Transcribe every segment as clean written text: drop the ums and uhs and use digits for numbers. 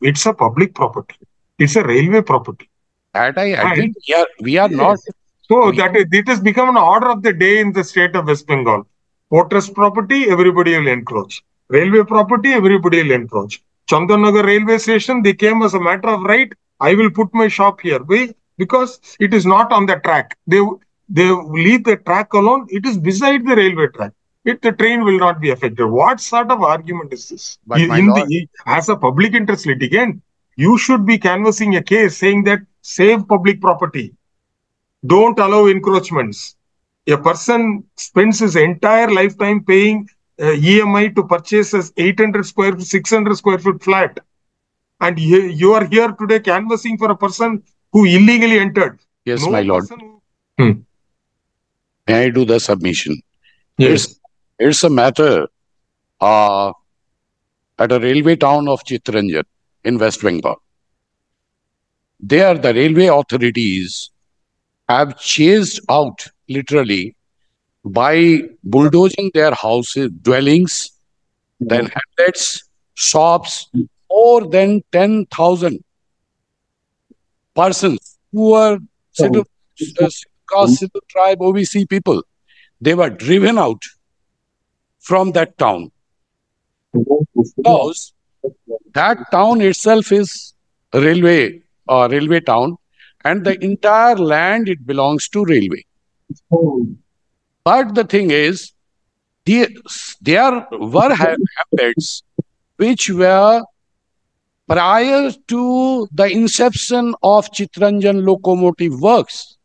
It's a public property. It's a railway property. That I agree. We are not. So it has become an order of the day in the state of West Bengal. Fortress property, everybody will encroach. Railway property, everybody will encroach. Chandanagar railway station, they came as a matter of right. I will put my shop here. Why? Because it is not on the track. They leave the track alone. It is beside the railway track. The train will not be affected. What sort of argument is this? But as a public interest litigant, you should be canvassing a case saying that save public property. Don't allow encroachments. A person spends his entire lifetime paying EMI to purchase an 800 square, 600 square foot flat. And you are here today canvassing for a person who illegally entered. Yes, my lord. May I do the submission? Yes. It's a matter at a railway town of Chittaranjan in West Bengal. There, the railway authorities have chased out, literally, by bulldozing their houses, dwellings, then hamlets, shops, more than 10,000 persons who were scheduled tribe, OBC people. They were driven out from that town. Because that town itself is a railway town, and the entire land, it belongs to railway. But the thing is, there were hamlets which were prior to the inception of Chittaranjan locomotive works.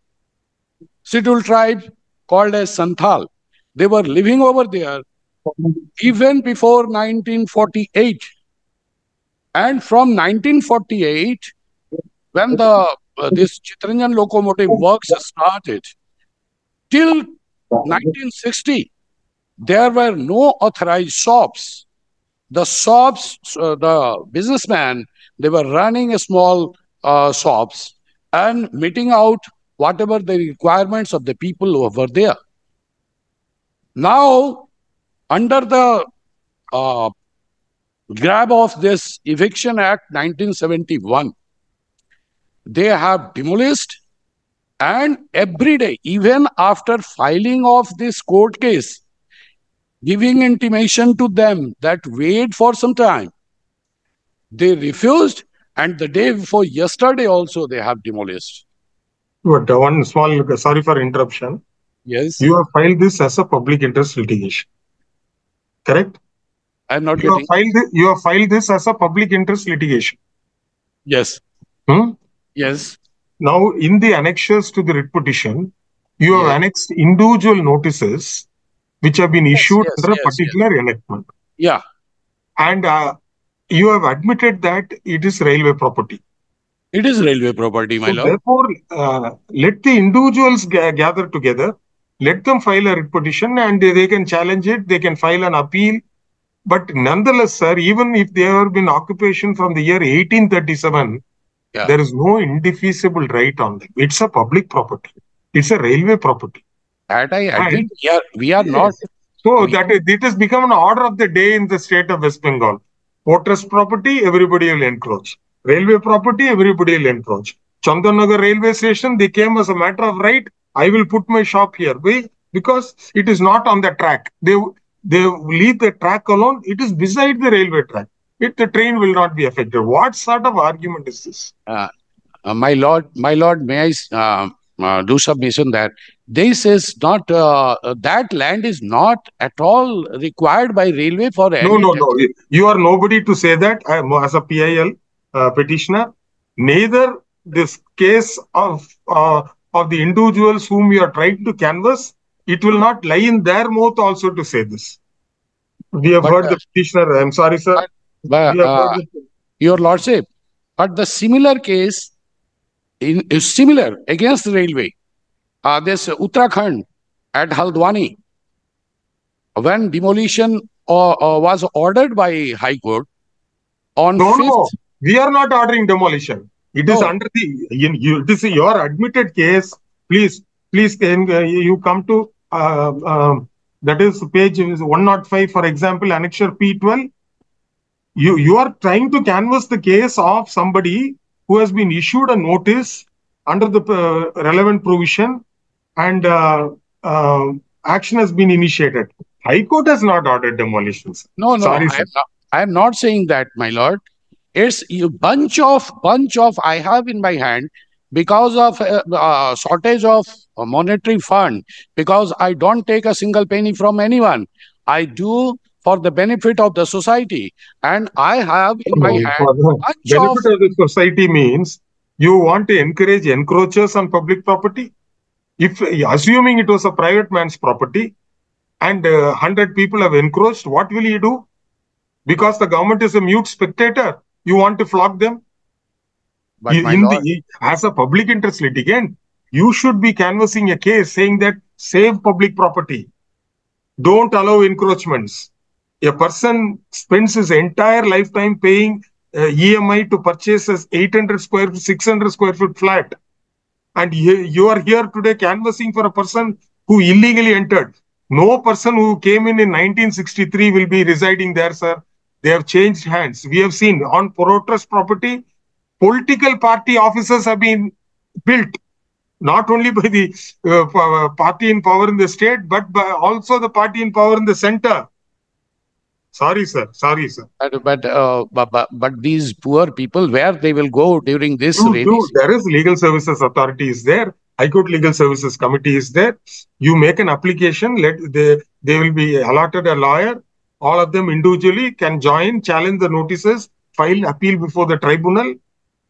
Scheduled tribe called as Santhal. They were living over there even before 1948. And from 1948, when this Chittaranjan locomotive works started, till 1960, there were no authorized shops. The shops, the businessmen, they were running a small shops and meeting out whatever the requirements of the people who were there. Now, under the grab of this Eviction Act 1971, they have demolished, and every day, even after filing of this court case, giving intimation to them that wait for some time, they refused, and the day before yesterday also they have demolished. But one small, sorry for interruption. Yes. You have filed this as a public interest litigation. Correct? I'm not you have filed this as a public interest litigation. Yes. Yes. Now, in the annexures to the writ petition, you have annexed individual notices which have been issued under a particular enactment. Yeah. And you have admitted that it is railway property. It is railway property, my lord. Therefore, let the individuals gather together, let them file a writ petition, and they can challenge it, they can file an appeal. But nonetheless, sir, even if they have been occupation from the year 1837, there is no indefeasible right on them. It's a public property. It's a railway property. That I agree. We are not. So it has become an order of the day in the state of West Bengal. Fortress property, everybody will encroach. Railway property, everybody will encroach. Chandanagar railway station, they came as a matter of right. I will put my shop here. Why? Because it is not on the track. They leave the track alone. It is beside the railway track. The train will not be affected. What sort of argument is this? My lord, may I do submission that this is not, that land is not at all required by railway for any. No. You are nobody to say that. As a PIL petitioner, neither this case of the individuals whom you are trying to canvass, it will not lie in their mouth also to say this. We have heard the petitioner. I'm sorry, sir. Your lordship, but the similar case is similar against the railway. This Uttarakhand at Haldwani, when demolition was ordered by High Court on No, we are not ordering demolition. It is under it is your admitted case. Please, can you come to that is page 105, for example, annexure P12. you are trying to canvass the case of somebody who has been issued a notice under the relevant provision, and action has been initiated. High Court has not ordered demolition. No, Sorry, sir. I am not saying that, my lord. It's a bunch of I have in my hand because of shortage of monetary fund, because I don't take a single penny from anyone. I do for the benefit of the society, and I have in my hand For the bunch benefit of the society means you want to encourage encroachers on public property. If assuming it was a private man's property and 100 people have encroached, what will you do? Because the government is a mute spectator, you want to flog them? But my lord, as a public interest litigant, you should be canvassing a case saying that save public property. Don't allow encroachments. A person spends his entire lifetime paying EMI to purchase a 800 square, 600 square foot flat. And you are here today canvassing for a person who illegally entered. No person who came in 1963 will be residing there, sir. They have changed hands. We have seen on Porotrust property, political party offices have been built, not only by the party in power in the state, but by also the party in power in the center. Sorry, sir. Sorry, sir. But these poor people, where they will go during this rainy season? There is Legal Services Authority is there. High Court Legal Services Committee is there. You make an application. They will be allotted a lawyer. All of them individually can join, challenge the notices, file appeal before the tribunal.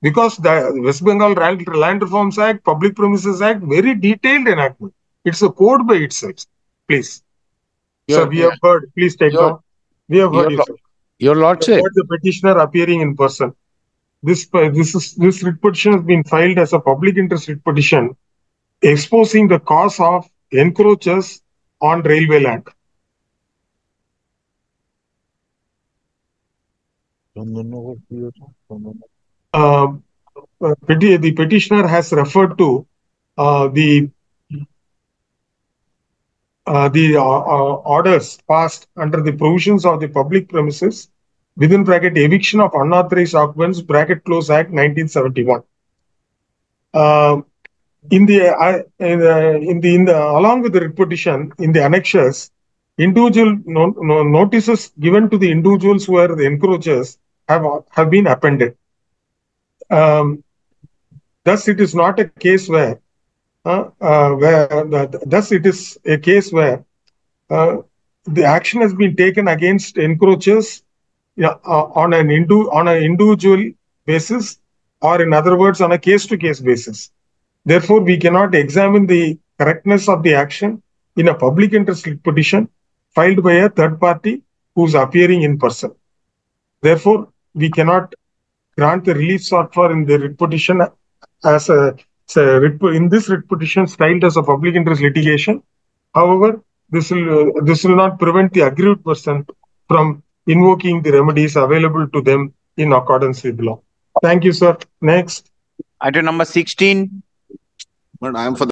Because the West Bengal Land Reforms Act, Public Premises Act, very detailed enactment. It's a code by itself. Please. Sir, we have heard. Please take on. We have heard you, sir. Your lordship. We have heard the petitioner appearing in person. This writ petition has been filed as a public interest writ petition, exposing the cause of encroachers on railway land. The petitioner has referred to the orders passed under the provisions of the Public Premises within bracket Eviction of Unauthorized Occupants bracket Close Act 1971. Along with the writ petition, in the annexures, individual notices given to the individuals who are the encroachers have been appended. Thus, it is not a case where it is a case where the action has been taken against encroachers on an individual basis, or in other words, on a case-to-case basis. Therefore, we cannot examine the correctness of the action in a public interest petition filed by a third party who is appearing in person. Therefore, we cannot grant the relief sought for in the writ petition as in this writ petition styled as a public interest litigation. However, this will not prevent the aggrieved person from invoking the remedies available to them in accordance with law. Thank you, sir. Next. Item number 16. But I am for